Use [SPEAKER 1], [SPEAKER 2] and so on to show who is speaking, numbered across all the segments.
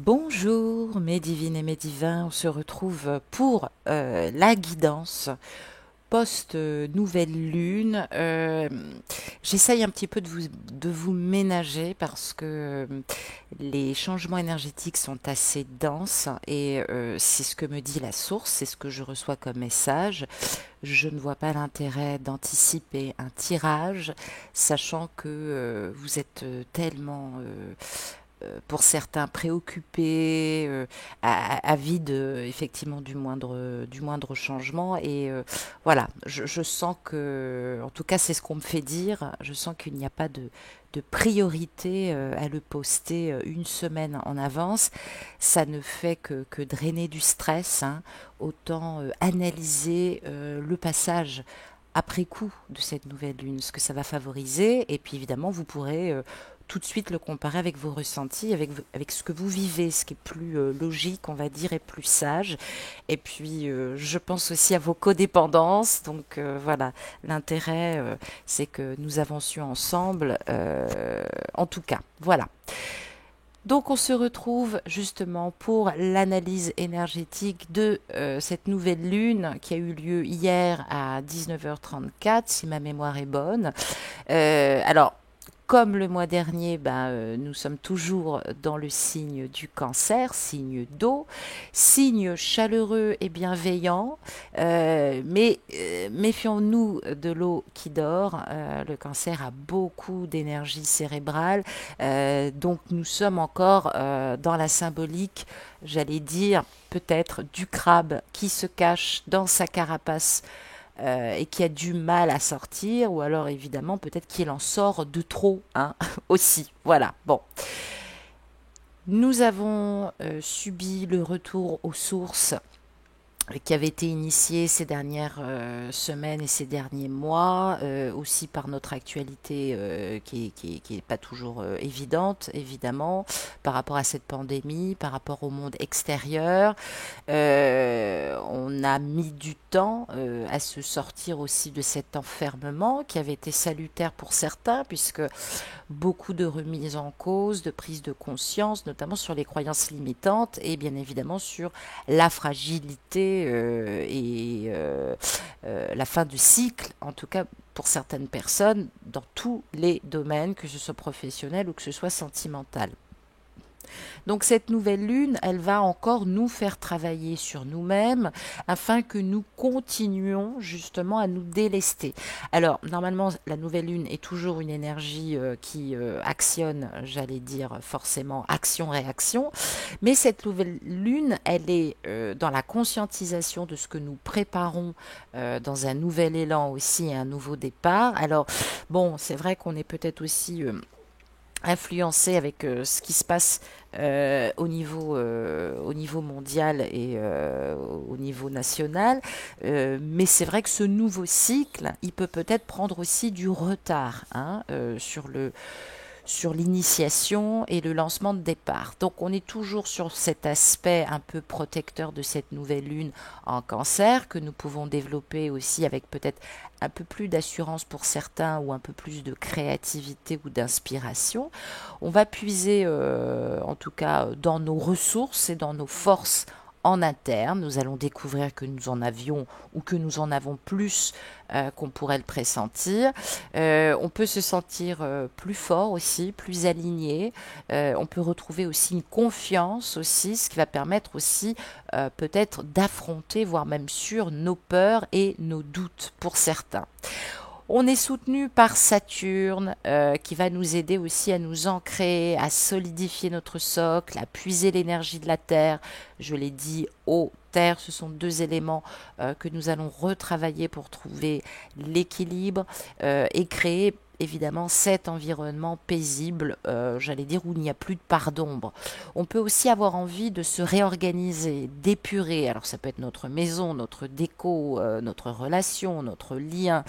[SPEAKER 1] Bonjour mes divines et mes divins, on se retrouve pour la guidance post-nouvelle lune. J'essaye un petit peu de vous ménager parce que les changements énergétiques sont assez denses et c'est ce que me dit la source, c'est ce que je reçois comme message. Je ne vois pas l'intérêt d'anticiper un tirage, sachant que vous êtes tellement pour certains préoccupés, avides effectivement du moindre changement. Et voilà, je sens que, en tout cas c'est ce qu'on me fait dire, je sens qu'il n'y a pas de priorité à le poster une semaine en avance. Ça ne fait que drainer du stress, hein. Autant analyser le passage après coup de cette nouvelle lune, ce que ça va favoriser. Et puis évidemment, vous pourrez tout de suite le comparer avec vos ressentis, avec ce que vous vivez, ce qui est plus logique, on va dire, et plus sage. Et puis, je pense aussi à vos codépendances. Donc voilà, l'intérêt, c'est que nous avancions ensemble, en tout cas. Voilà. Donc on se retrouve justement pour l'analyse énergétique de cette nouvelle lune qui a eu lieu hier à 19h34, si ma mémoire est bonne. Alors, comme le mois dernier, nous sommes toujours dans le signe du cancer, signe d'eau, signe chaleureux et bienveillant, mais méfions-nous de l'eau qui dort. Le cancer a beaucoup d'énergie cérébrale, donc nous sommes encore dans la symbolique, j'allais dire, peut-être du crabe qui se cache dans sa carapace et qui a du mal à sortir, ou alors évidemment peut-être qu'il en sort de trop, hein, aussi. Voilà, bon. Nous avons subi le retour aux sources qui avait été initié ces dernières semaines et ces derniers mois, aussi par notre actualité qui est pas toujours évidente, évidemment, par rapport à cette pandémie, par rapport au monde extérieur. On a mis du temps à se sortir aussi de cet enfermement qui avait été salutaire pour certains, puisque beaucoup de remises en cause, de prise de conscience, notamment sur les croyances limitantes et bien évidemment sur la fragilité la fin du cycle, en tout cas pour certaines personnes, dans tous les domaines, que ce soit professionnel ou que ce soit sentimental. Donc cette nouvelle lune, elle va encore nous faire travailler sur nous-mêmes afin que nous continuions justement à nous délester. Alors normalement, la nouvelle lune est toujours une énergie qui actionne, j'allais dire forcément action-réaction, mais cette nouvelle lune, elle est dans la conscientisation de ce que nous préparons dans un nouvel élan aussi, un nouveau départ. Alors bon, c'est vrai qu'on est peut-être aussi influencé avec ce qui se passe au niveau mondial et au niveau national. Mais c'est vrai que ce nouveau cycle, il peut peut-être prendre aussi du retard, hein, sur l'initiation et le lancement de départ. Donc on est toujours sur cet aspect un peu protecteur de cette nouvelle lune en cancer que nous pouvons développer aussi avec peut-être un peu plus d'assurance pour certains ou un peu plus de créativité ou d'inspiration. On va puiser en tout cas dans nos ressources et dans nos forces en interne. Nous allons découvrir que nous en avions ou que nous en avons plus qu'on pourrait le pressentir. On peut se sentir plus fort aussi, plus aligné. On peut retrouver aussi une confiance aussi, ce qui va permettre aussi peut-être d'affronter, voire même sur nos peurs et nos doutes pour certains. On est soutenu par Saturne qui va nous aider aussi à nous ancrer, à solidifier notre socle, à puiser l'énergie de la Terre. Je l'ai dit, eau, terre, ce sont deux éléments que nous allons retravailler pour trouver l'équilibre et créer évidemment cet environnement paisible, j'allais dire, où il n'y a plus de part d'ombre. On peut aussi avoir envie de se réorganiser, d'épurer. Alors ça peut être notre maison, notre déco, notre relation, notre lien,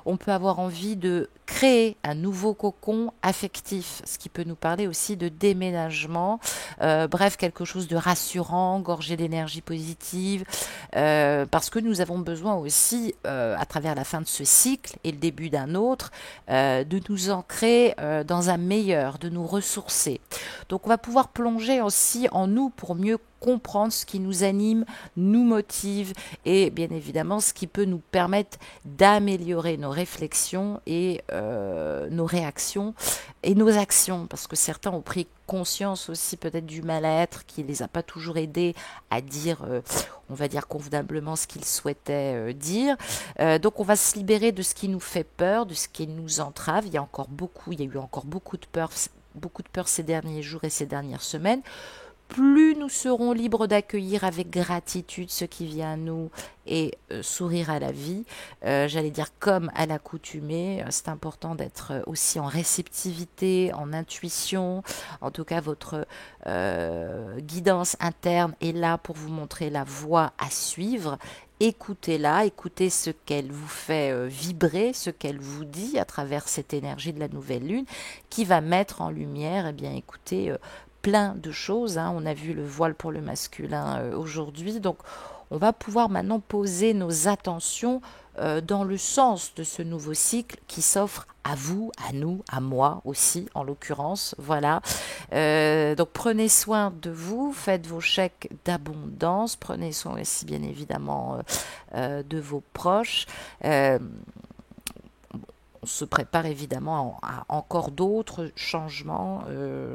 [SPEAKER 1] On peut avoir envie de créer un nouveau cocon affectif, ce qui peut nous parler aussi de déménagement. Bref, quelque chose de rassurant, gorgé d'énergie positive, parce que nous avons besoin aussi, à travers la fin de ce cycle et le début d'un autre, de nous ancrer dans un meilleur, de nous ressourcer. Donc on va pouvoir plonger aussi en nous pour mieux comprendre ce qui nous anime, nous motive et bien évidemment ce qui peut nous permettre d'améliorer nos réflexions et nos réactions et nos actions, parce que certains ont pris conscience aussi peut-être du mal-être qui les a pas toujours aidés à dire, on va dire convenablement ce qu'ils souhaitaient dire. Donc on va se libérer de ce qui nous fait peur, de ce qui nous entrave. Il y a eu encore beaucoup de peur ces derniers jours et ces dernières semaines. Plus nous serons libres d'accueillir avec gratitude ce qui vient à nous et sourire à la vie, j'allais dire comme à l'accoutumée, c'est important d'être aussi en réceptivité, en intuition. En tout cas, votre guidance interne est là pour vous montrer la voie à suivre. Écoutez-la, écoutez ce qu'elle vous fait vibrer, ce qu'elle vous dit à travers cette énergie de la nouvelle lune qui va mettre en lumière, eh bien écoutez, plein de choses. Hein. On a vu le voile pour le masculin aujourd'hui. Donc, on va pouvoir maintenant poser nos attentions dans le sens de ce nouveau cycle qui s'offre à vous, à nous, à moi aussi, en l'occurrence. Voilà. Donc, prenez soin de vous, faites vos chèques d'abondance, prenez soin aussi, bien évidemment, de vos proches. On se prépare évidemment à encore d'autres changements.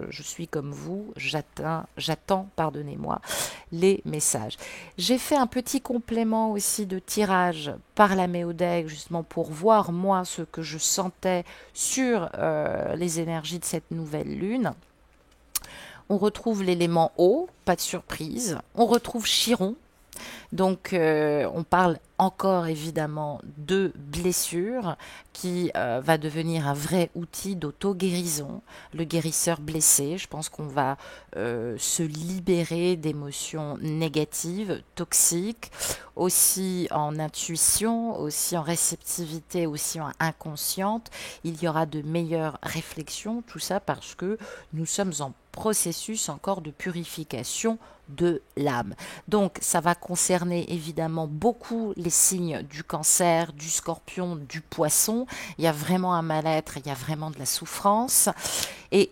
[SPEAKER 1] Je suis comme vous, j'attends, pardonnez-moi, les messages. J'ai fait un petit complément aussi de tirage par la Méodec, justement pour voir moi ce que je sentais sur les énergies de cette nouvelle lune. On retrouve l'élément eau, pas de surprise. On retrouve Chiron. Donc, on parle encore évidemment de blessure qui va devenir un vrai outil d'auto-guérison, le guérisseur blessé. Je pense qu'on va se libérer d'émotions négatives, toxiques, aussi en intuition, aussi en réceptivité, aussi en inconsciente. Il y aura de meilleures réflexions, tout ça parce que nous sommes en processus encore de purification de l'âme. Donc ça va concerner évidemment beaucoup les signes du cancer, du scorpion, du poisson. Il y a vraiment un mal-être, il y a vraiment de la souffrance. Et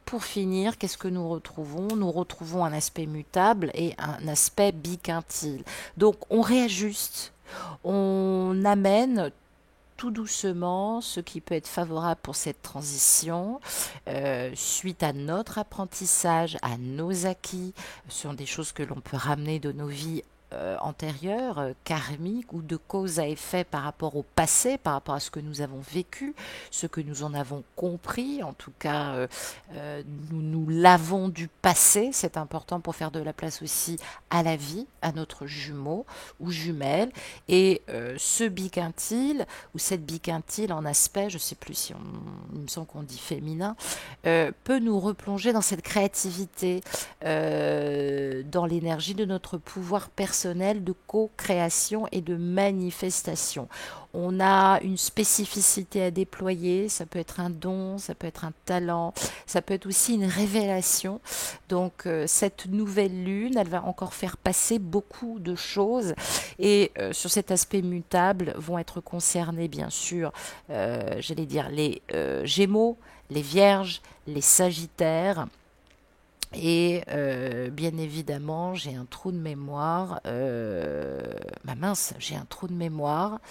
[SPEAKER 1] pour finir, qu'est-ce que nous retrouvons? Nous retrouvons un aspect mutable et un aspect biquintile. Donc on réajuste, on amène tout doucement ce qui peut être favorable pour cette transition suite à notre apprentissage, à nos acquis. Ce sont des choses que l'on peut ramener de nos vies antérieures, karmiques ou de cause à effet par rapport au passé, par rapport à ce que nous avons vécu, ce que nous en avons compris. En tout cas, nous l'avons du passé. C'est important pour faire de la place aussi à la vie, à notre jumeau ou jumelle. Et ce biquintile ou cette biquintile en aspect, je ne sais plus si il me semble qu'on dit féminin, peut nous replonger dans cette créativité, dans l'énergie de notre pouvoir personnel de co-création et de manifestation. On a une spécificité à déployer, ça peut être un don, ça peut être un talent, ça peut être aussi une révélation. Donc cette nouvelle lune, elle va encore faire passer beaucoup de choses et sur cet aspect mutable vont être concernés bien sûr, j'allais dire les Gémeaux, les Vierges, les Sagittaires. Et bien évidemment, j'ai un trou de mémoire. Mince, j'ai un trou de mémoire.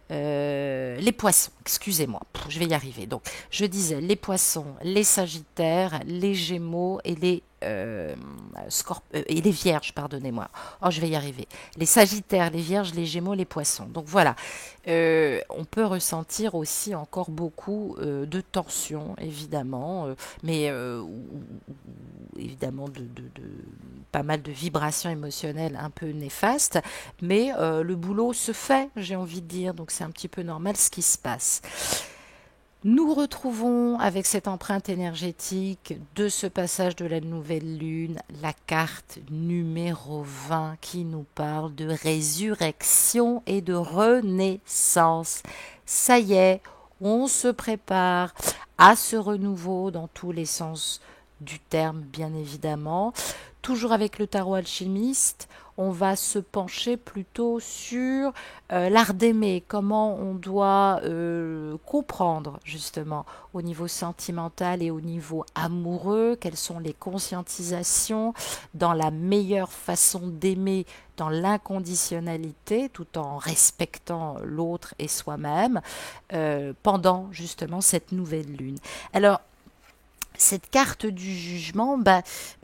[SPEAKER 1] Les poissons, excusez-moi, je vais y arriver. Donc, je disais les poissons, les sagittaires, les gémeaux et et les vierges, pardonnez-moi. Oh, je vais y arriver. Les sagittaires, les vierges, les gémeaux, les poissons. Donc voilà, on peut ressentir aussi encore beaucoup de tension, évidemment, mais évidemment pas mal de vibrations émotionnelles un peu néfastes, mais le boulot se fait, j'ai envie de dire, donc c'est un petit peu normal ce qui se passe. Nous retrouvons avec cette empreinte énergétique de ce passage de la nouvelle lune la carte numéro 20 qui nous parle de résurrection et de renaissance. ça y est, on se prépare à ce renouveau dans tous les sens du terme, bien évidemment. Toujours avec le tarot alchimiste, on va se pencher plutôt sur l'art d'aimer, comment on doit comprendre justement au niveau sentimental et au niveau amoureux, quelles sont les conscientisations dans la meilleure façon d'aimer, dans l'inconditionnalité, tout en respectant l'autre et soi-même, pendant justement cette nouvelle lune. Alors, cette carte du jugement,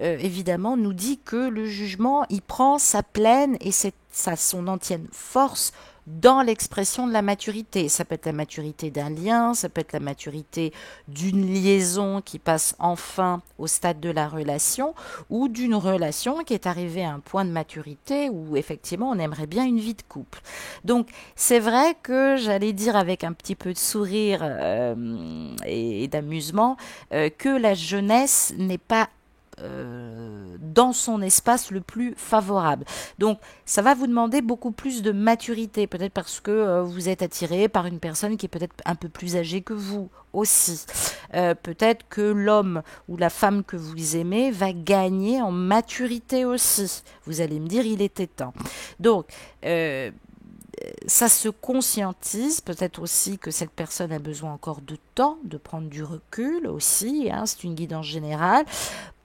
[SPEAKER 1] évidemment, nous dit que le jugement, il prend sa pleine et son entière force dans l'expression de la maturité. Ça peut être la maturité d'un lien, ça peut être la maturité d'une liaison qui passe enfin au stade de la relation, ou d'une relation qui est arrivée à un point de maturité où effectivement on aimerait bien une vie de couple. Donc c'est vrai que j'allais dire avec un petit peu de sourire et d'amusement que la jeunesse n'est pas dans son espace le plus favorable. Donc, ça va vous demander beaucoup plus de maturité, peut-être parce que vous êtes attiré par une personne qui est peut-être un peu plus âgée que vous aussi. Peut-être que l'homme ou la femme que vous aimez va gagner en maturité aussi. Vous allez me dire, il était temps. Donc, ça se conscientise, peut-être aussi que cette personne a besoin encore de temps, de prendre du recul aussi, hein, c'est une guidance générale.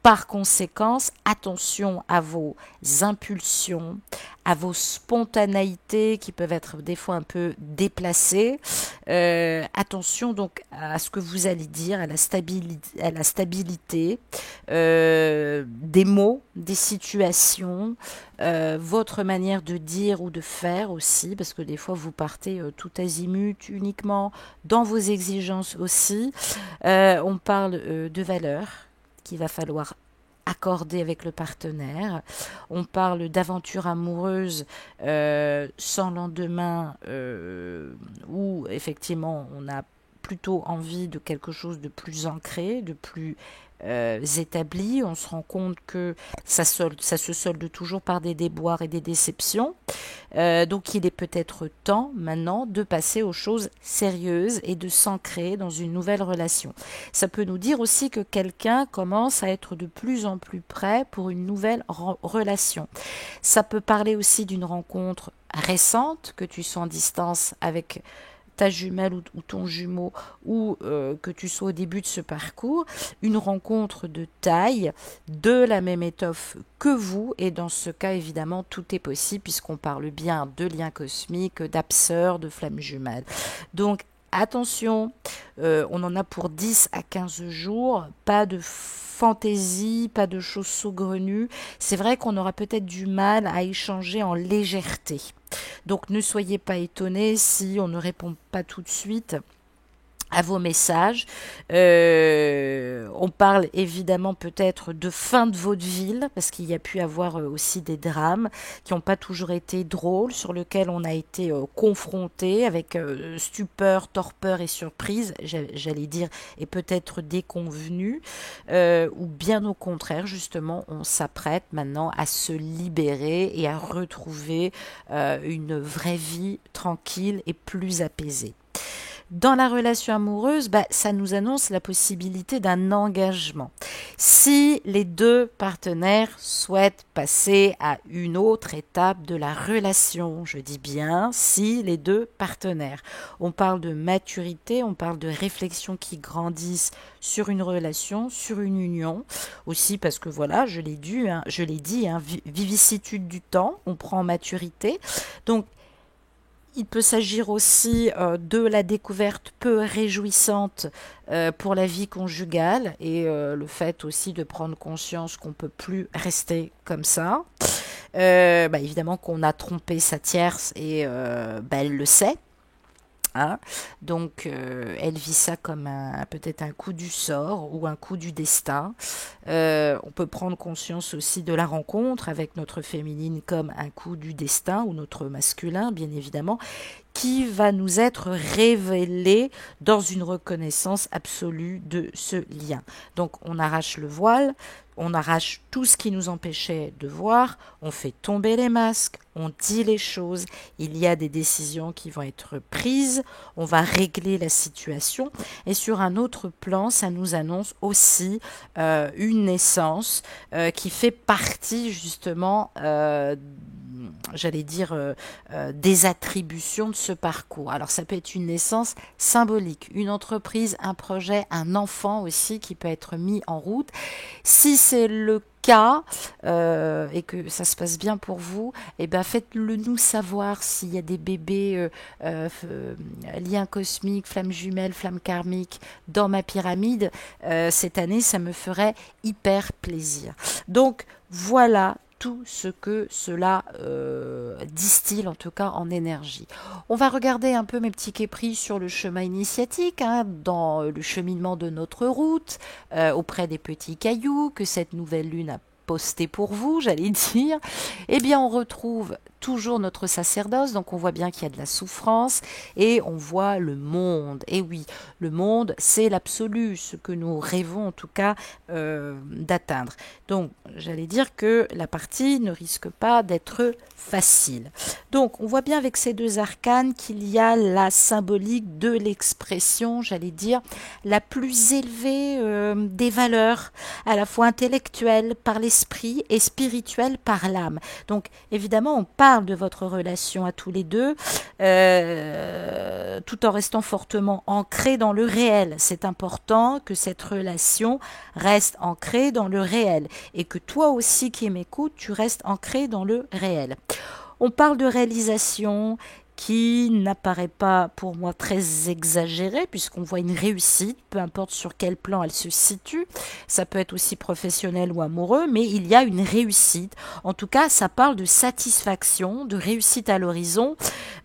[SPEAKER 1] Par conséquent, attention à vos impulsions, à vos spontanéités qui peuvent être des fois un peu déplacées. Attention donc à ce que vous allez dire, à la stabilité des mots, des situations, votre manière de dire ou de faire aussi, parce que des fois vous partez tout azimut uniquement dans vos exigences aussi. On parle de valeurs qu'il va falloir accorder avec le partenaire. On parle d'aventure amoureuse sans lendemain où effectivement on a plutôt envie de quelque chose de plus ancré, de plus établi. On se rend compte que ça se solde toujours par des déboires et des déceptions. Donc il est peut-être temps maintenant de passer aux choses sérieuses et de s'ancrer dans une nouvelle relation. Ça peut nous dire aussi que quelqu'un commence à être de plus en plus prêt pour une nouvelle relation. Ça peut parler aussi d'une rencontre récente, que tu sois en distance avec ta jumelle ou ton jumeau, ou que tu sois au début de ce parcours, une rencontre de taille, de la même étoffe que vous, et dans ce cas évidemment tout est possible puisqu'on parle bien de liens cosmiques, d'âmes-sœurs, de flammes jumelles. Donc attention, on en a pour 10 à 15 jours, pas de fantaisie, pas de choses saugrenues. C'est vrai qu'on aura peut-être du mal à échanger en légèreté. Donc ne soyez pas étonnés si on ne répond pas tout de suite à vos messages. On parle évidemment peut-être de fin de vaudeville, parce qu'il y a pu avoir aussi des drames qui n'ont pas toujours été drôles, sur lesquels on a été confronté avec stupeur, torpeur et surprise, j'allais dire, et peut-être déconvenu, ou bien au contraire, justement, on s'apprête maintenant à se libérer et à retrouver une vraie vie tranquille et plus apaisée. Dans la relation amoureuse, ça nous annonce la possibilité d'un engagement. Si les deux partenaires souhaitent passer à une autre étape de la relation, je dis bien si les deux partenaires. On parle de maturité, on parle de réflexion qui grandissent sur une relation, sur une union. Aussi parce que voilà, je l'ai dit, vicissitude du temps, on prend maturité. Donc, il peut s'agir aussi de la découverte peu réjouissante pour la vie conjugale et le fait aussi de prendre conscience qu'on ne peut plus rester comme ça. Évidemment qu'on a trompé sa tierce et elle le sait. Hein. Donc elle vit ça comme peut-être un coup du sort ou un coup du destin. On peut prendre conscience aussi de la rencontre avec notre féminine comme un coup du destin ou notre masculin bien évidemment,
[SPEAKER 2] qui va nous être révélé dans une reconnaissance absolue de ce lien. Donc on arrache le voile, on arrache tout ce qui nous empêchait de voir, on fait tomber les masques, on dit les choses, il y a des décisions qui vont être prises, on va régler la situation et sur un autre plan, ça nous annonce aussi une naissance qui fait partie justement j'allais dire, des attributions de ce parcours. Alors ça peut être une naissance symbolique, une entreprise, un projet, un enfant aussi qui peut être mis en route. Si c'est le cas et que ça se passe bien pour vous, eh ben faites-le nous savoir s'il y a des bébés liens cosmiques, flammes jumelles, flammes karmiques dans ma pyramide. Cette année, ça me ferait hyper plaisir. Donc voilà tout ce que cela distille, en tout cas en énergie. On va regarder un peu mes petits képris sur le chemin initiatique, hein, dans le cheminement de notre route, auprès des petits cailloux que cette nouvelle lune a posté pour vous, j'allais dire. Eh bien, on retrouve toujours notre sacerdoce, donc on voit bien qu'il y a de la souffrance et on voit le monde. Et oui, le monde, c'est l'absolu, ce que nous rêvons en tout cas d'atteindre. Donc, j'allais dire que la partie ne risque pas d'être facile. Donc, on voit bien avec ces deux arcanes qu'il y a la symbolique de l'expression, j'allais dire, la plus élevée des valeurs, à la fois intellectuelles par l'esprit et spirituelles par l'âme. Donc, évidemment, on parle de votre relation à tous les deux, tout en restant fortement ancré dans le réel. C'est important que cette relation reste ancrée dans le réel et que toi aussi qui m'écoutes, tu restes ancré dans le réel. On parle de réalisation qui n'apparaît pas pour moi très exagérée puisqu'on voit une réussite, peu importe sur quel plan elle se situe, ça peut être aussi professionnel ou amoureux, mais il y a une réussite. En tout cas, ça parle de satisfaction, de réussite à l'horizon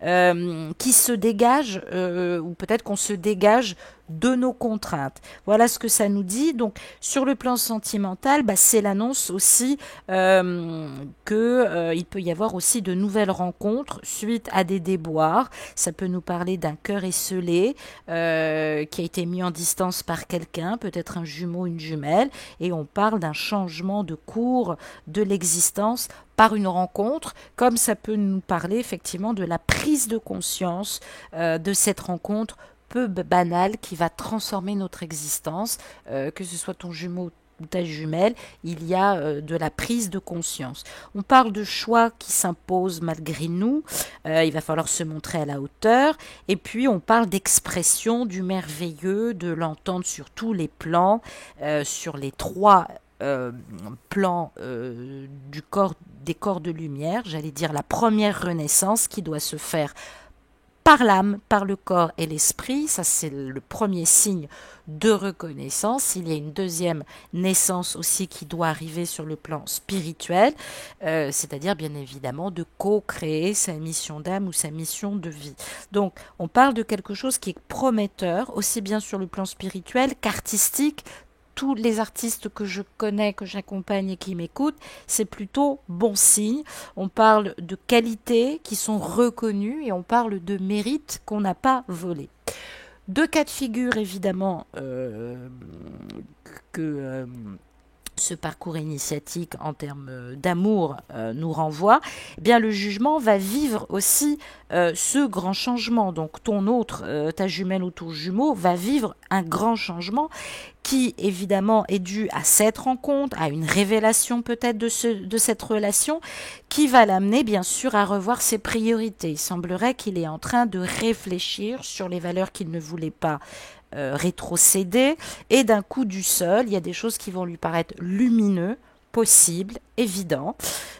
[SPEAKER 2] qui se dégage, ou peut-être qu'on se dégage de nos contraintes. Voilà ce que ça nous dit. Donc, sur le plan sentimental, bah, c'est l'annonce aussi il peut y avoir aussi de nouvelles rencontres suite à des déboires. Ça peut nous parler d'un cœur esselé qui a été mis en distance par quelqu'un, peut-être un jumeau, une jumelle, et on parle d'un changement de cours de l'existence par une rencontre, comme ça peut nous parler effectivement de la prise de conscience de cette rencontre peu banale qui va transformer notre existence, que ce soit ton jumeau ou ta jumelle, il y a de la prise de conscience. On parle de choix qui s'imposent malgré nous, il va falloir se montrer à la hauteur, et puis on parle d'expression, du merveilleux, de l'entendre sur tous les plans, sur les trois plans des corps de lumière, j'allais dire la première renaissance qui doit se faire par l'âme, par le corps et l'esprit. Ça, c'est le premier signe de reconnaissance. Il y a une deuxième naissance aussi qui doit arriver sur le plan spirituel, c'est-à-dire bien évidemment de co-créer sa mission d'âme ou sa mission de vie. Donc, on parle de quelque chose qui est prometteur, aussi bien sur le plan spirituel qu'artistique. Tous les artistes que je connais, que j'accompagne et qui m'écoutent, c'est plutôt bon signe. On parle de qualités qui sont reconnues et on parle de mérites qu'on n'a pas volés. Deux cas de figure, évidemment, que ce parcours initiatique en termes d'amour nous renvoie, eh bien le jugement va vivre aussi ce grand changement. Donc ton autre, ta jumelle ou ton jumeau, va vivre un grand changement qui évidemment est dû à cette rencontre, à une révélation peut-être de cette relation, qui va l'amener bien sûr à revoir ses priorités. Il semblerait qu'il est en train de réfléchir sur les valeurs qu'il ne voulait pas rétrocéder, et d'un coup du seul, il y a des choses qui vont lui paraître lumineux, possibles, évidents.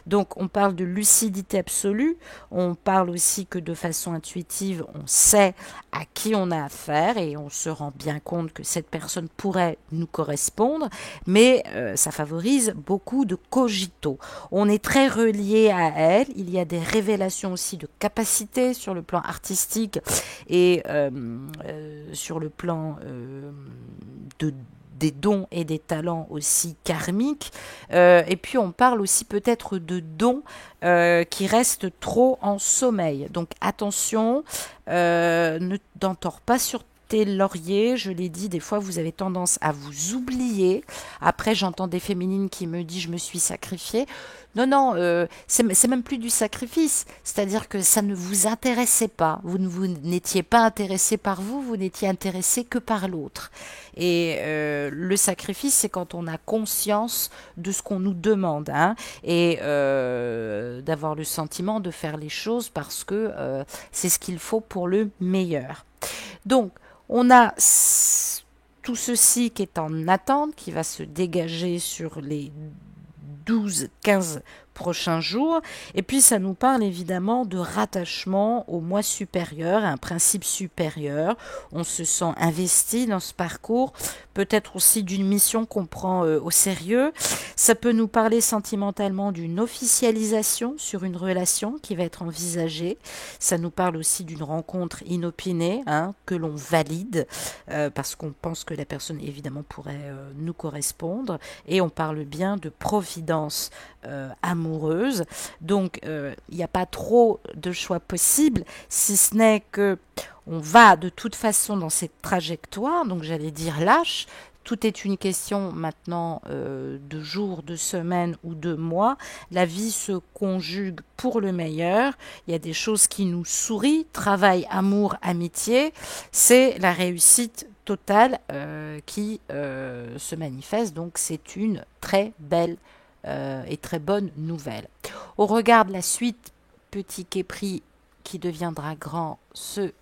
[SPEAKER 2] Donc on parle de lucidité absolue, on parle aussi que de façon intuitive, on sait à qui on a affaire et on se rend bien compte que cette personne pourrait nous correspondre, mais ça favorise beaucoup de cogito. On est très relié à elle, il y a des révélations aussi de capacités sur le plan artistique et sur le plan des dons et des talents aussi karmiques. Et puis on parle aussi peut-être de dons qui restent trop en sommeil. Donc attention, ne t'endors pas sur tes lauriers, je l'ai dit, des fois vous avez tendance à vous oublier. Après, j'entends des féminines qui me disent je me suis sacrifiée. Non, non, c'est même plus du sacrifice. C'est-à-dire que ça ne vous intéressait pas. Vous n'étiez pas intéressé par vous, vous n'étiez intéressé que par l'autre. Et le sacrifice, c'est quand on a conscience de ce qu'on nous demande, hein, et d'avoir le sentiment de faire les choses parce que c'est ce qu'il faut pour le meilleur. Donc, on a tout ceci qui est en attente, qui va se dégager sur les 12-15 prochains jours. Et puis ça nous parle évidemment de rattachement au moi supérieur, à un principe supérieur. On se sent investi dans ce parcours, peut-être aussi d'une mission qu'on prend au sérieux. Ça peut nous parler sentimentalement d'une officialisation sur une relation qui va être envisagée. Ça nous parle aussi d'une rencontre inopinée, hein, que l'on valide parce qu'on pense que la personne évidemment pourrait nous correspondre. Et on parle bien de providence amoureuse. Donc, il n'y a pas trop de choix possibles, si ce n'est que on va de toute façon dans cette trajectoire, donc j'allais dire lâche. Tout est une question maintenant de jours, de semaines ou de mois. La vie se conjugue pour le meilleur. Il y a des choses qui nous sourient. Travail, amour, amitié. C'est la réussite totale qui se manifeste. Donc c'est une très belle et très bonne nouvelle. Au regard de la suite, petit képris qui deviendra grand, ce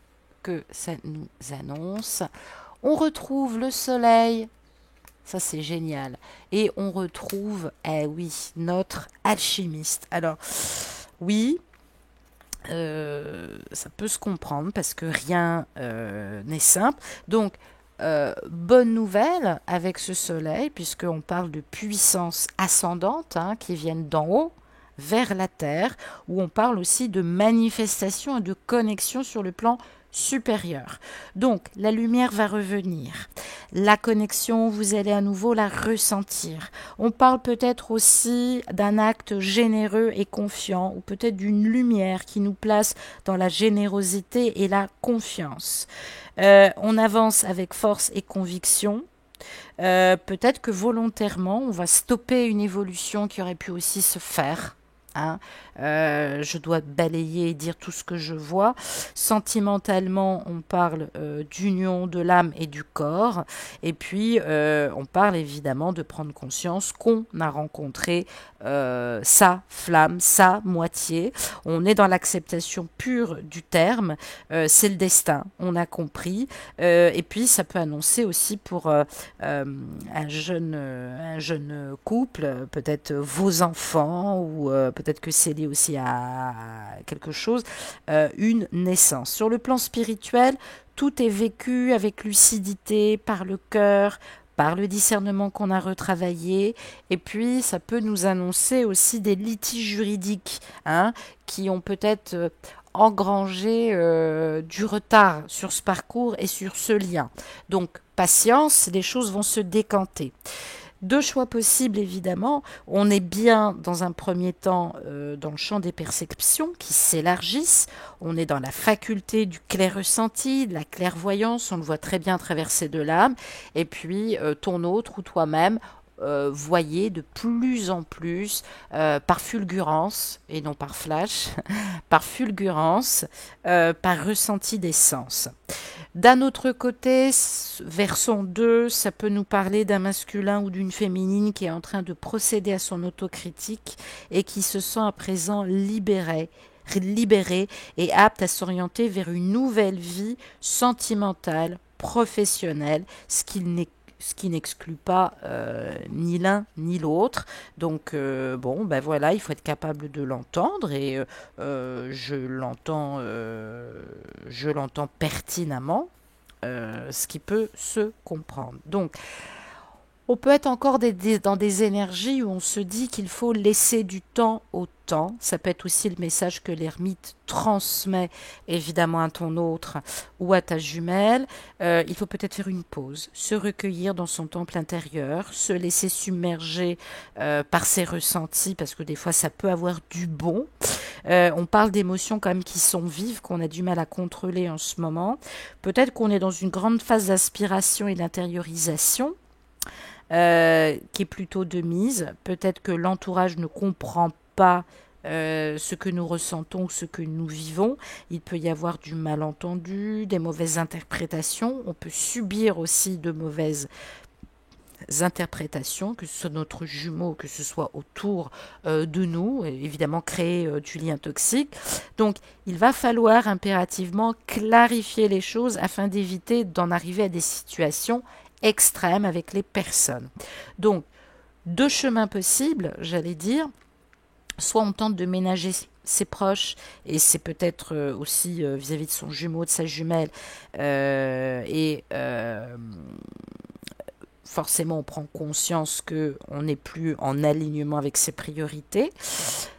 [SPEAKER 2] que ça nous annonce, on retrouve le soleil, ça c'est génial, et on retrouve, eh oui, notre alchimiste. Alors, oui, ça peut se comprendre parce que rien n'est simple. Donc, bonne nouvelle avec ce soleil, puisqu'on parle de puissance ascendante hein, qui viennent d'en haut vers la terre, où on parle aussi de manifestation et de connexion sur le plan supérieur. Donc, la lumière va revenir. La connexion, vous allez à nouveau la ressentir. On parle peut-être aussi d'un acte généreux et confiant, ou peut-être d'une lumière qui nous place dans la générosité et la confiance. On avance avec force et conviction. Peut-être que volontairement, on va stopper une évolution qui aurait pu aussi se faire. Hein. Je dois balayer et dire tout ce que je vois. Sentimentalement, on parle d'union de l'âme et du corps. Et puis, on parle évidemment de prendre conscience qu'on a rencontré sa flamme, sa moitié. On est dans l'acceptation pure du terme. C'est le destin, on a compris. Et puis, ça peut annoncer aussi pour un jeune couple, peut-être vos enfants, ou peut-être que c'est lié aussi à quelque chose, une naissance. Sur le plan spirituel, tout est vécu avec lucidité, par le cœur, par le discernement qu'on a retravaillé, et puis ça peut nous annoncer aussi des litiges juridiques hein, qui ont peut-être engrangé du retard sur ce parcours et sur ce lien. Donc patience, les choses vont se décanter. Deux choix possibles, évidemment. On est bien, dans un premier temps, dans le champ des perceptions qui s'élargissent. On est dans la faculté du clair ressenti, de la clairvoyance. On le voit très bien traverser de l'âme. Et puis, ton autre ou toi-même, voyez de plus en plus, par fulgurance, et non par flash, par fulgurance, par ressenti des sens. D'un autre côté, version 2, ça peut nous parler d'un masculin ou d'une féminine qui est en train de procéder à son autocritique et qui se sent à présent libéré et apte à s'orienter vers une nouvelle vie sentimentale, professionnelle, ce qui n'exclut pas ni l'un ni l'autre. Donc bon, ben voilà, il faut être capable de l'entendre et je l'entends pertinemment, ce qui peut se comprendre. Donc On peut être encore dans des énergies où on se dit qu'il faut laisser du temps au temps. Ça peut être aussi le message que l'ermite transmet évidemment à ton autre ou à ta jumelle. Il faut peut-être faire une pause, se recueillir dans son temple intérieur, se laisser submerger par ses ressentis parce que des fois ça peut avoir du bon. On parle d'émotions quand même qui sont vives, qu'on a du mal à contrôler en ce moment. Peut-être qu'on est dans une grande phase d'aspiration et d'intériorisation qui est plutôt de mise. Peut-être que l'entourage ne comprend pas ce que nous ressentons ou ce que nous vivons. Il peut y avoir du malentendu, des mauvaises interprétations. On peut subir aussi de mauvaises interprétations, que ce soit notre jumeau, que ce soit autour de nous, et évidemment créer du lien toxique. Donc il va falloir impérativement clarifier les choses afin d'éviter d'en arriver à des situations extrêmes avec les personnes. Donc deux chemins possibles, j'allais dire. Soit on tente de ménager ses proches, et c'est peut-être aussi vis-à-vis de son jumeau, de sa jumelle, et forcément on prend conscience qu'on n'est plus en alignement avec ses priorités.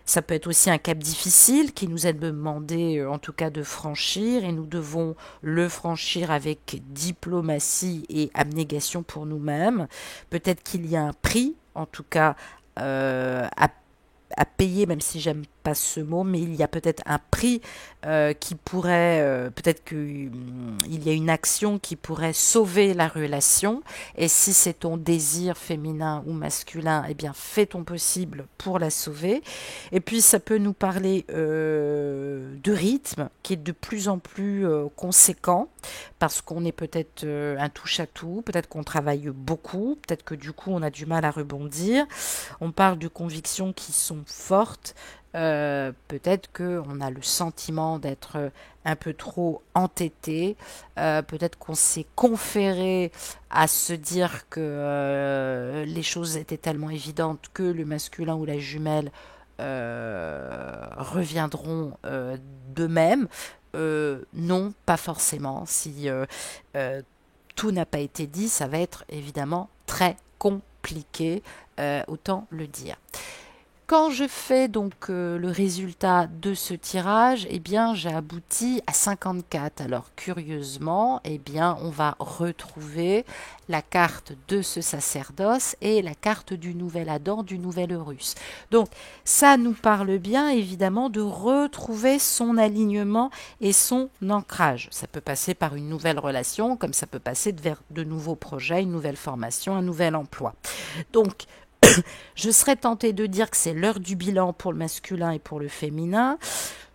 [SPEAKER 2] Ça peut être aussi un cap difficile qui nous est demandé en tout cas de franchir, et nous devons le franchir avec diplomatie et abnégation pour nous-mêmes. Peut-être qu'il y a un prix, en tout cas à payer, même si j'aime pas ce mot, mais il y a peut-être un prix qui pourrait, peut-être qu'il y a une action qui pourrait sauver la relation. Et si c'est ton désir féminin ou masculin, eh bien fais ton possible pour la sauver. Et puis ça peut nous parler de rythme qui est de plus en plus conséquent, parce qu'on est peut-être un touche-à-tout, peut-être qu'on travaille beaucoup, peut-être que du coup on a du mal à rebondir. On parle de convictions qui sont fortes. Peut-être qu'on a le sentiment d'être un peu trop entêté. Peut-être qu'on s'est conféré à se dire que les choses étaient tellement évidentes que le masculin ou la jumelle reviendront d'eux-mêmes. Non, pas forcément. Si tout n'a pas été dit, ça va être évidemment très compliqué, autant le dire. Quand je fais donc le résultat de ce tirage, eh bien j'ai abouti à 54. Alors curieusement, eh bien on va retrouver la carte de ce sacerdoce et la carte du nouvel Adam, du nouvel Eurus. Donc ça nous parle bien évidemment de retrouver son alignement et son ancrage. Ça peut passer par une nouvelle relation, comme ça peut passer vers de nouveaux projets, une nouvelle formation, un nouvel emploi. Donc je serais tentée de dire que c'est l'heure du bilan pour le masculin et pour le féminin.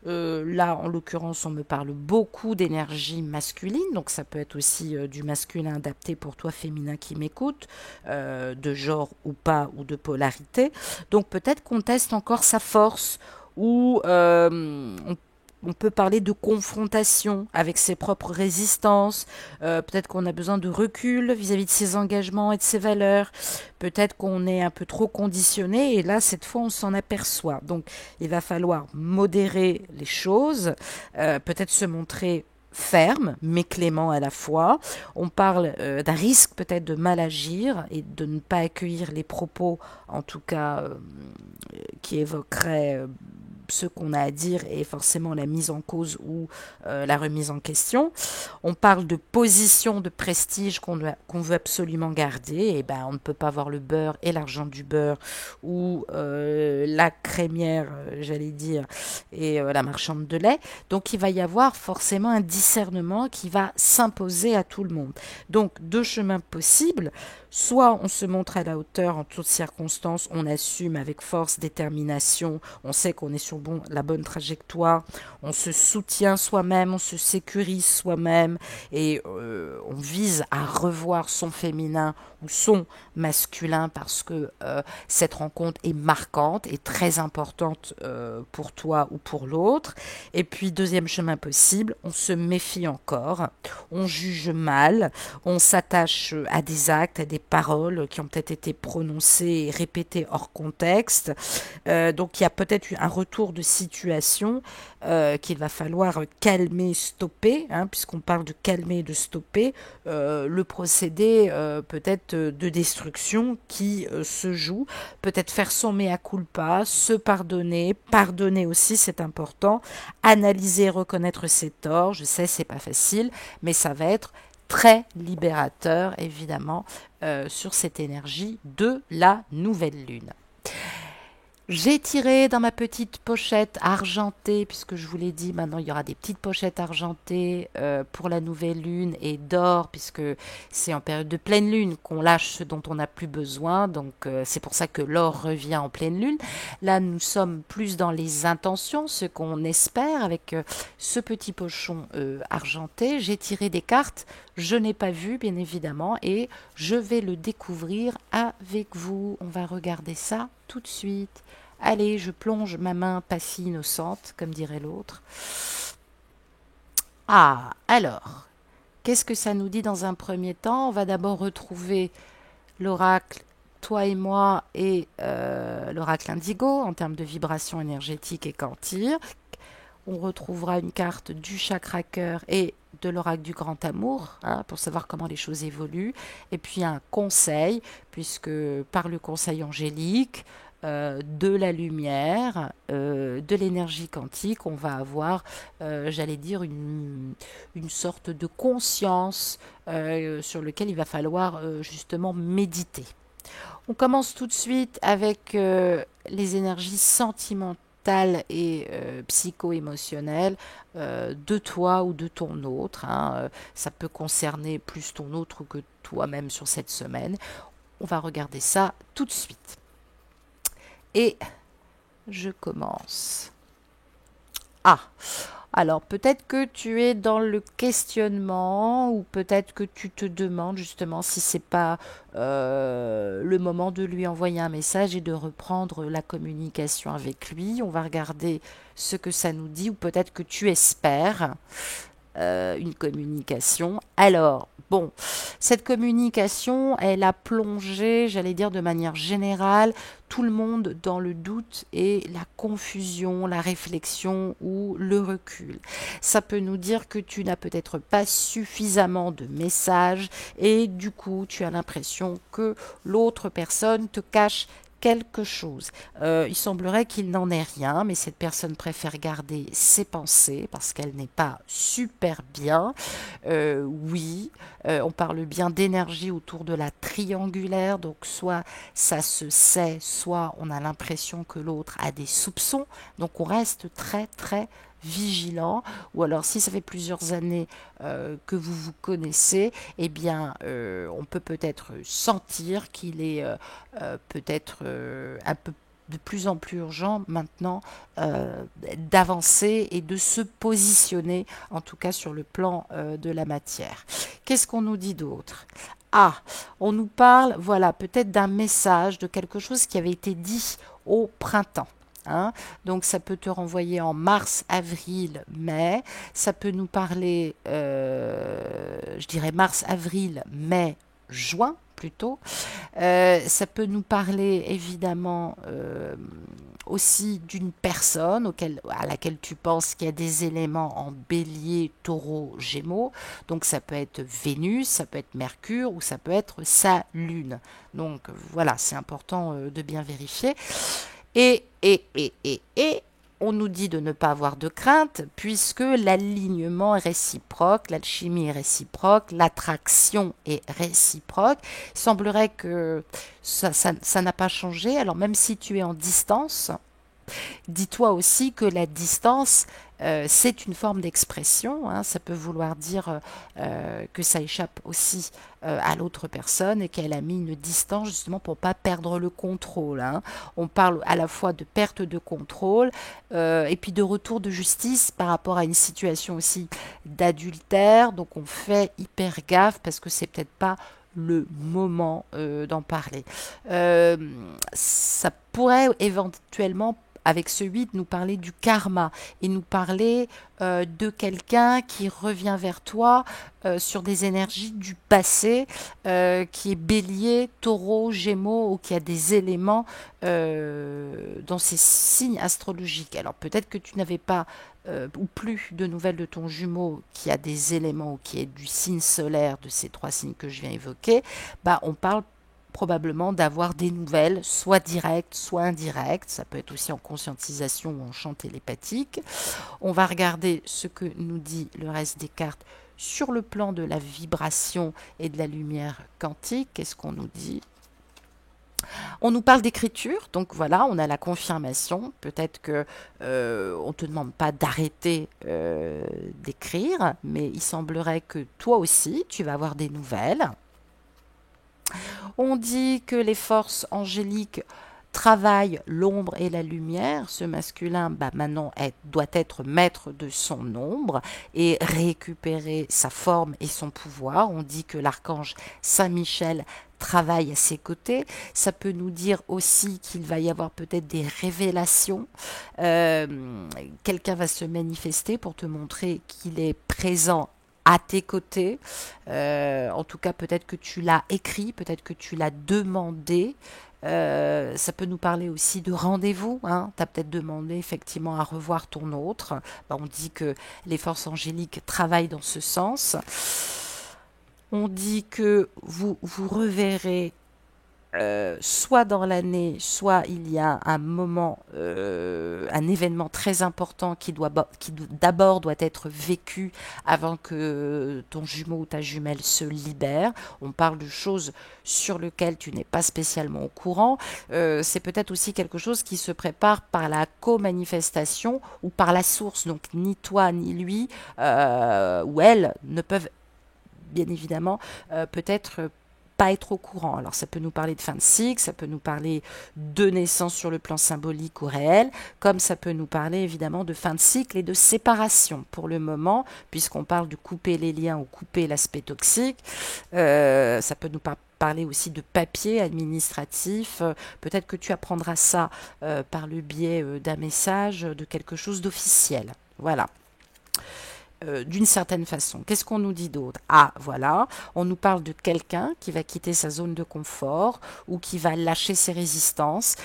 [SPEAKER 2] Là, en l'occurrence, on me parle beaucoup d'énergie masculine, donc ça peut être aussi du masculin adapté pour toi, féminin qui m'écoute, de genre ou pas, ou de polarité. Donc peut-être qu'on teste encore sa force, ou on peut parler de confrontation avec ses propres résistances. Peut-être qu'on a besoin de recul vis-à-vis de ses engagements et de ses valeurs. Peut-être qu'on est un peu trop conditionné, et là, cette fois, on s'en aperçoit. Donc, il va falloir modérer les choses, peut-être se montrer ferme, mais clément à la fois. On parle d'un risque peut-être de mal agir et de ne pas accueillir les propos, en tout cas, qui évoqueraient ce qu'on a à dire et forcément la mise en cause ou la remise en question. On parle de position de prestige qu'on veut absolument garder, et ben on ne peut pas avoir le beurre et l'argent du beurre, ou la crémière, j'allais dire, et la marchande de lait. Donc il va y avoir forcément un discernement qui va s'imposer à tout le monde. Donc deux chemins possibles. Soit on se montre à la hauteur en toutes circonstances, on assume avec force, détermination, on sait qu'on est sur la bonne trajectoire, on se soutient soi-même, on se sécurise soi-même, et on vise à revoir son féminin ou son masculin, parce que cette rencontre est marquante et très importante pour toi ou pour l'autre. Et puis deuxième chemin possible, on se méfie encore, on juge mal, on s'attache à des actes, à des paroles qui ont peut-être été prononcées et répétées hors contexte. Donc il y a peut-être un retour retour de situation qu'il va falloir calmer, stopper, hein, puisqu'on parle de calmer et de stopper le procédé peut-être de destruction qui se joue, peut-être faire son mea culpa, se pardonner, pardonner aussi, c'est important, analyser, reconnaître ses torts, je sais, c'est pas facile, mais ça va être très libérateur, évidemment, sur cette énergie de la nouvelle lune. J'ai tiré dans ma petite pochette argentée, puisque je vous l'ai dit, maintenant il y aura des petites pochettes argentées pour la nouvelle lune et d'or, puisque c'est en période de pleine lune qu'on lâche ce dont on n'a plus besoin, donc c'est pour ça que l'or revient en pleine lune. Là, nous sommes plus dans les intentions, ce qu'on espère avec ce petit pochon argenté. J'ai tiré des cartes, je n'ai pas vu bien évidemment, et je vais le découvrir avec vous. On va regarder ça tout de suite. Allez, je plonge ma main pas si innocente, comme dirait l'autre. Ah, alors, qu'est-ce que ça nous dit dans un premier temps? On va d'abord retrouver l'oracle, toi et moi, et l'oracle indigo en termes de vibration énergétique et quantique. On retrouvera une carte du chakra cœur et de l'oracle du grand amour, hein, pour savoir comment les choses évoluent. Et puis un conseil, puisque par le conseil angélique, de la lumière, de l'énergie quantique, on va avoir, j'allais dire, une sorte de conscience sur lequel il va falloir justement méditer. On commence tout de suite avec les énergies sentimentales et psycho-émotionnelles de toi ou de ton autre, hein. Ça peut concerner plus ton autre que toi-même sur cette semaine. On va regarder ça tout de suite. Et je commence. Ah, alors peut-être que tu es dans le questionnement ou peut-être que tu te demandes justement si c'est pas le moment de lui envoyer un message et de reprendre la communication avec lui. On va regarder ce que ça nous dit ou peut-être que tu espères une communication. Alors, bon, cette communication, elle a plongé, j'allais dire de manière générale, tout le monde dans le doute et la confusion, la réflexion ou le recul. Ça peut nous dire que tu n'as peut-être pas suffisamment de messages et du coup, tu as l'impression que l'autre personne te cache quelque chose. Il semblerait qu'il n'en ait rien, mais cette personne préfère garder ses pensées parce qu'elle n'est pas super bien. Oui, on parle bien d'énergie autour de la triangulaire, donc soit ça se sait, soit on a l'impression que l'autre a des soupçons, donc on reste très très vigilant, ou alors si ça fait plusieurs années que vous vous connaissez, eh bien on peut peut-être sentir qu'il est peut-être un peu de plus en plus urgent maintenant d'avancer et de se positionner, en tout cas sur le plan de la matière. Qu'est-ce qu'on nous dit d'autre? Ah, on nous parle, voilà, peut-être d'un message, de quelque chose qui avait été dit au printemps. Hein. Donc ça peut te renvoyer en mars, avril, mai. Ça peut nous parler, je dirais mars, avril, mai, juin plutôt. Ça peut nous parler évidemment aussi d'une personne à laquelle tu penses qu'il y a des éléments en bélier, taureau, gémeaux. Donc ça peut être Vénus, ça peut être Mercure ou ça peut être sa lune. Donc voilà, c'est important de bien vérifier. Et on nous dit de ne pas avoir de crainte puisque l'alignement est réciproque, l'alchimie est réciproque, l'attraction est réciproque. Il semblerait que ça n'a pas changé. Alors même si tu es en distance, dis-toi aussi que la distance, c'est une forme d'expression. Hein. Ça peut vouloir dire que ça échappe aussi à l'autre personne et qu'elle a mis une distance justement pour ne pas perdre le contrôle. Hein. On parle à la fois de perte de contrôle et puis de retour de justice par rapport à une situation aussi d'adultère. Donc on fait hyper gaffe parce que c'est peut-être pas le moment d'en parler. Ça pourrait éventuellement
[SPEAKER 1] avec ce 8, nous parler du karma et nous parler de quelqu'un qui revient vers toi sur des énergies du passé, qui est bélier, taureau, gémeaux ou qui a des éléments dans ces signes astrologiques. Alors peut-être que tu n'avais pas ou plus de nouvelles de ton jumeau qui a des éléments ou qui est du signe solaire de ces 3 signes que je viens évoquer, bah on parle probablement d'avoir des nouvelles, soit directes, soit indirectes. Ça peut être aussi en conscientisation ou en champ télépathique. On va regarder ce que nous dit le reste des cartes sur le plan de la vibration et de la lumière quantique. Qu'est-ce qu'on nous dit? On nous parle d'écriture, donc voilà, on a la confirmation. Peut-être que on te demande pas d'arrêter d'écrire, mais il semblerait que toi aussi, tu vas avoir des nouvelles. On dit que les forces angéliques travaillent l'ombre et la lumière. Ce masculin, bah, maintenant, doit être maître de son ombre et récupérer sa forme et son pouvoir. On dit que l'archange Saint-Michel travaille à ses côtés. Ça peut nous dire aussi qu'il va y avoir peut-être des révélations. Quelqu'un va se manifester pour te montrer qu'il est présent à tes côtés. En tout cas, peut-être que tu l'as écrit, peut-être que tu l'as demandé. Ça peut nous parler aussi de rendez-vous. Hein. Tu as peut-être demandé effectivement à revoir ton autre. Ben, on dit que les forces angéliques travaillent dans ce sens. On dit que vous reverrez soit dans l'année, soit il y a un moment, un événement très important qui d'abord doit être vécu avant que ton jumeau ou ta jumelle se libère. On parle de choses sur lesquelles tu n'es pas spécialement au courant. C'est peut-être aussi quelque chose qui se prépare par la co-manifestation ou par la source. Donc ni toi ni lui ou elle ne peuvent bien évidemment peut-être pas être au courant. Alors ça peut nous parler de fin de cycle, ça peut nous parler de naissance sur le plan symbolique ou réel, comme ça peut nous parler évidemment de fin de cycle et de séparation pour le moment, puisqu'on parle de couper les liens ou couper l'aspect toxique. Ça peut nous parler aussi de papier administratif. Peut-être que tu apprendras ça par le biais d'un message, de quelque chose d'officiel. Voilà. D'une certaine façon. Qu'est-ce qu'on nous dit d'autre? Ah, voilà, on nous parle de quelqu'un qui va quitter sa zone de confort ou qui va lâcher ses résistances,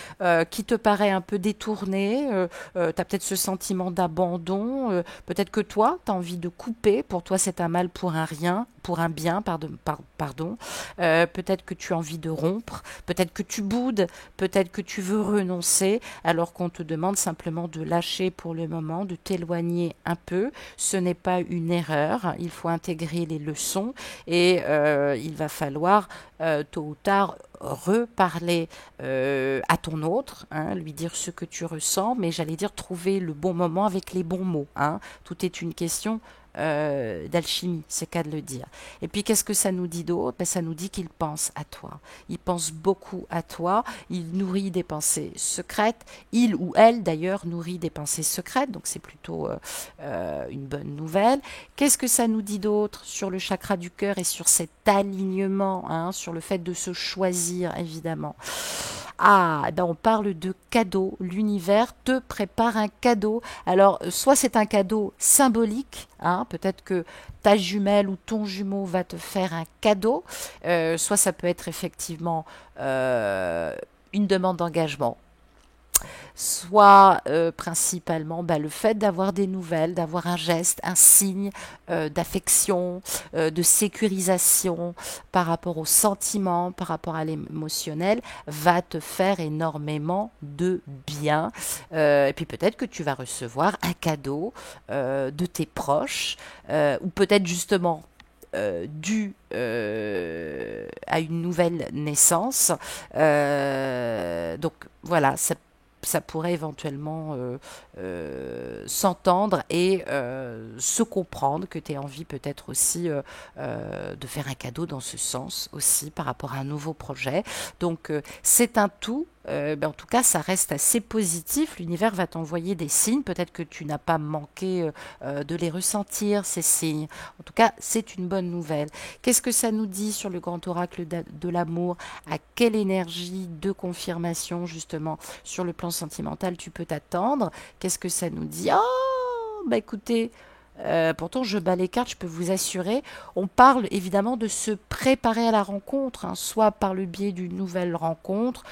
[SPEAKER 1] qui te paraît un peu détourné, tu as peut-être ce sentiment d'abandon, peut-être que toi, tu as envie de couper, pour toi c'est un mal pour un rien, pour un bien, pardon. Peut-être que tu as envie de rompre, peut-être que tu boudes, peut-être que tu veux renoncer, alors qu'on te demande simplement de lâcher pour le moment, de t'éloigner un peu. Ce n'est pas une erreur, il faut intégrer les leçons et il va falloir tôt ou tard reparler à ton autre, hein, lui dire ce que tu ressens, mais j'allais dire trouver le bon moment avec les bons mots. Hein. Tout est une question d'alchimie, c'est qu'à de le dire. Et puis qu'est-ce que ça nous dit d'autre? Ben, ça nous dit qu'il pense à toi. Il pense beaucoup à toi, il nourrit des pensées secrètes, il ou elle d'ailleurs nourrit des pensées secrètes, donc c'est plutôt une bonne nouvelle. Qu'est-ce que ça nous dit d'autre sur le chakra du cœur et sur cet alignement, hein, sur le fait de se choisir évidemment? Ah, ben on parle de cadeau. L'univers te prépare un cadeau. Alors, soit c'est un cadeau symbolique, hein, peut-être que ta jumelle ou ton jumeau va te faire un cadeau, soit ça peut être effectivement une demande d'engagement, soit principalement le fait d'avoir des nouvelles, d'avoir un geste, un signe d'affection, de sécurisation par rapport aux sentiments, par rapport à l'émotionnel, va te faire énormément de bien. Et puis peut-être que tu vas recevoir un cadeau de tes proches, ou peut-être justement dû à une nouvelle naissance. Donc voilà, ça pourrait éventuellement s'entendre et se comprendre que tu aies envie peut-être aussi de faire un cadeau dans ce sens aussi par rapport à un nouveau projet. Donc c'est un tout
[SPEAKER 2] en tout cas, ça reste assez positif. L'univers va t'envoyer des signes. Peut-être que tu n'as pas manqué de les ressentir, ces signes. En tout cas, c'est une bonne nouvelle. Qu'est-ce que ça nous dit sur le grand oracle de l'amour? À quelle énergie de confirmation, justement, sur le plan sentimental, tu peux t'attendre? Qu'est-ce que ça nous dit? Oh, bah écoutez, pourtant, je bats les cartes, je peux vous assurer. On parle évidemment de se préparer à la rencontre, hein, soit par le biais d'une nouvelle rencontre,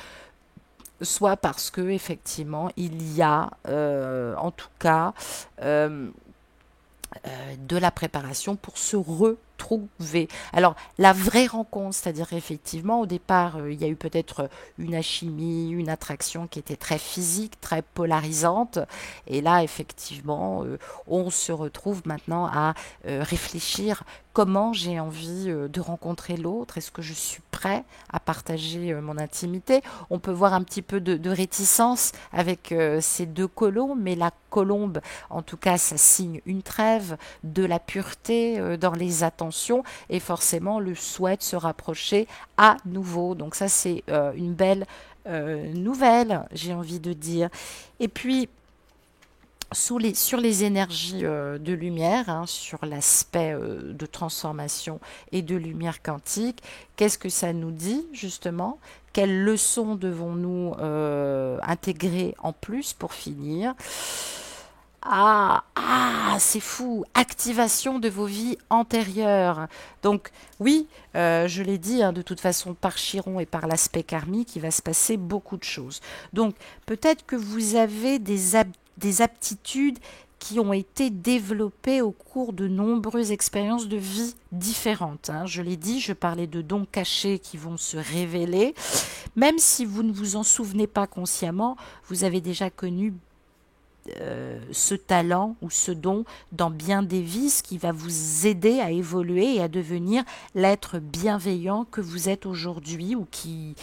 [SPEAKER 2] soit parce que effectivement il y a en tout cas euh, de la préparation pour se retrouver. Alors, la vraie rencontre, c'est-à-dire effectivement, au départ, il y a eu peut-être une alchimie, une attraction qui était très physique, très polarisante. Et là, effectivement, on se retrouve maintenant à réfléchir comment j'ai envie de rencontrer l'autre. Est-ce que je suis prêt à partager mon intimité? On peut voir un petit peu de réticence avec ces deux colombes, mais la colombe, en tout cas, ça signe une trêve, de la pureté dans les attentions et forcément le souhait de se rapprocher à nouveau. Donc ça, c'est une belle nouvelle, j'ai envie de dire. Et puis, sur les énergies de lumière, hein, sur l'aspect de transformation et de lumière quantique, qu'est-ce que ça nous dit justement? Quelles leçons devons-nous intégrer en plus pour finir? C'est fou, activation de vos vies antérieures. Donc oui, je l'ai dit, hein, de toute façon, par Chiron et par l'aspect karmique, il va se passer beaucoup de choses. Donc peut-être que vous avez des aptitudes qui ont été développées au cours de nombreuses expériences de vie différentes, hein. Je l'ai dit, je parlais de dons cachés qui vont se révéler. Même si vous ne vous en souvenez pas consciemment, vous avez déjà connu ce talent ou ce don dans bien des vies, ce qui va vous aider à évoluer et à devenir l'être bienveillant que vous êtes aujourd'hui ou qui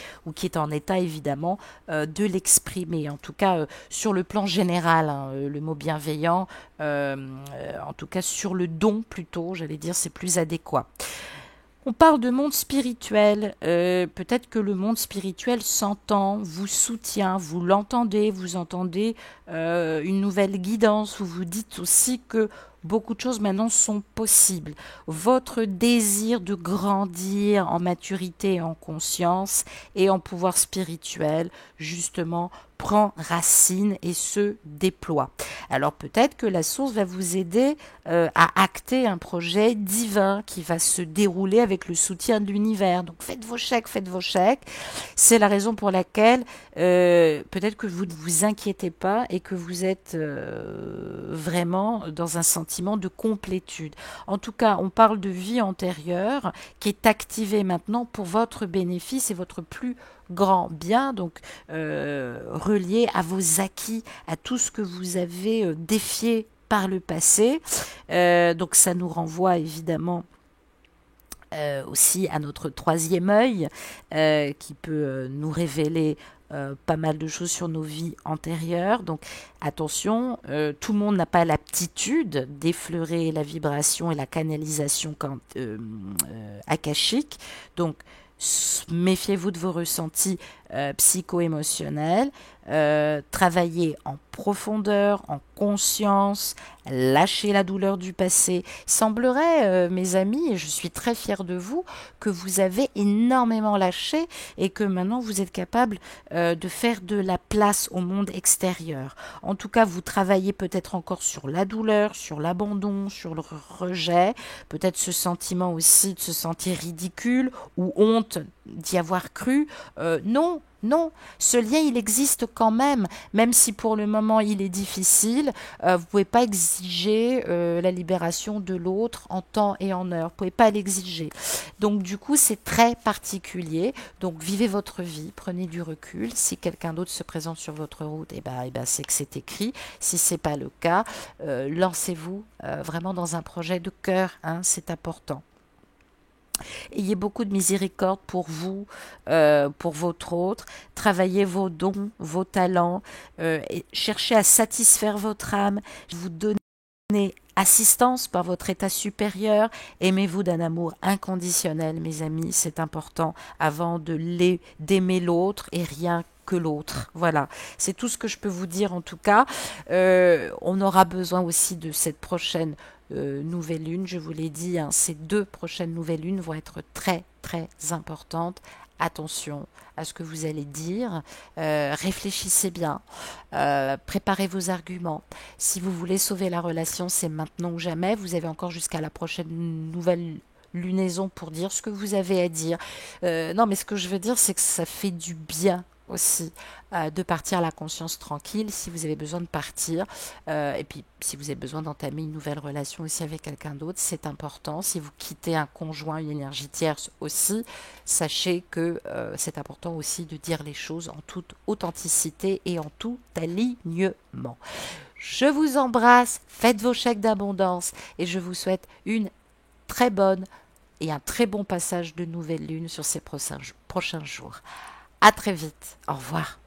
[SPEAKER 2] est en état évidemment de l'exprimer. En tout cas, sur le plan général, hein, le mot bienveillant, en tout cas sur le don plutôt, j'allais dire, c'est plus adéquat. On parle de monde spirituel. Peut-être que le monde spirituel s'entend, vous soutient, vous l'entendez, vous entendez une nouvelle guidance. Vous vous dites aussi que beaucoup de choses maintenant sont possibles. Votre désir de grandir en maturité, en conscience et en pouvoir spirituel, justement, prend racine et se déploie. Alors peut-être que la source va vous aider à acter un projet divin qui va se dérouler avec le soutien de l'univers. Donc faites vos chèques, faites vos chèques. C'est la raison pour laquelle peut-être que vous ne vous inquiétez pas et que vous êtes vraiment dans un sentiment de complétude. En tout cas, on parle de vie antérieure qui est activée maintenant pour votre bénéfice et votre plus grand bien, donc relié à vos acquis, à tout ce que vous avez défié par le passé. Donc ça nous renvoie évidemment aussi à notre troisième œil qui peut nous révéler pas mal de choses sur nos vies antérieures. Donc attention, tout le monde n'a pas l'aptitude d'effleurer la vibration et la canalisation akashique. Donc méfiez-vous de vos ressentis psycho-émotionnels, travaillez en profondeur, en conscience, lâchez la douleur du passé. Il semblerait, mes amis, et je suis très fière de vous, que vous avez énormément lâché et que maintenant vous êtes capable de faire de la place au monde extérieur. En tout cas, vous travaillez peut-être encore sur la douleur, sur l'abandon, sur le rejet, peut-être ce sentiment aussi de se sentir ridicule ou honte d'y avoir cru. Non, non, ce lien il existe quand même si pour le moment il est difficile. Vous ne pouvez pas exiger la libération de l'autre en temps et en heure. Vous ne pouvez pas l'exiger. Donc du coup c'est très particulier. Donc vivez votre vie, prenez du recul. Si quelqu'un d'autre se présente sur votre route, c'est que c'est écrit. Si c'est pas le cas, lancez-vous vraiment dans un projet de cœur. Hein, c'est important. Ayez beaucoup de miséricorde pour vous, pour votre autre. Travaillez vos dons, vos talents. Et cherchez à satisfaire votre âme. Vous donnez assistance par votre état supérieur. Aimez-vous d'un amour inconditionnel, mes amis. C'est important avant d'aimer l'autre et rien que l'autre. Voilà, c'est tout ce que je peux vous dire en tout cas. On aura besoin aussi de cette prochaine nouvelle lune, je vous l'ai dit, hein, ces 2 prochaines nouvelles lunes vont être très très importantes. Attention à ce que vous allez dire, réfléchissez bien, préparez vos arguments. Si vous voulez sauver la relation, c'est maintenant ou jamais. Vous avez encore jusqu'à la prochaine nouvelle lunaison pour dire ce que vous avez à dire. Non, mais ce que je veux dire, c'est que ça fait du bien aussi de partir la conscience tranquille si vous avez besoin de partir. Et puis, si vous avez besoin d'entamer une nouvelle relation aussi avec quelqu'un d'autre, c'est important. Si vous quittez un conjoint, une énergie tierce aussi, sachez que c'est important aussi de dire les choses en toute authenticité et en tout alignement. Je vous embrasse, faites vos chèques d'abondance et je vous souhaite une très bonne et un très bon passage de nouvelle lune sur ces prochains jours. À très vite. Au revoir.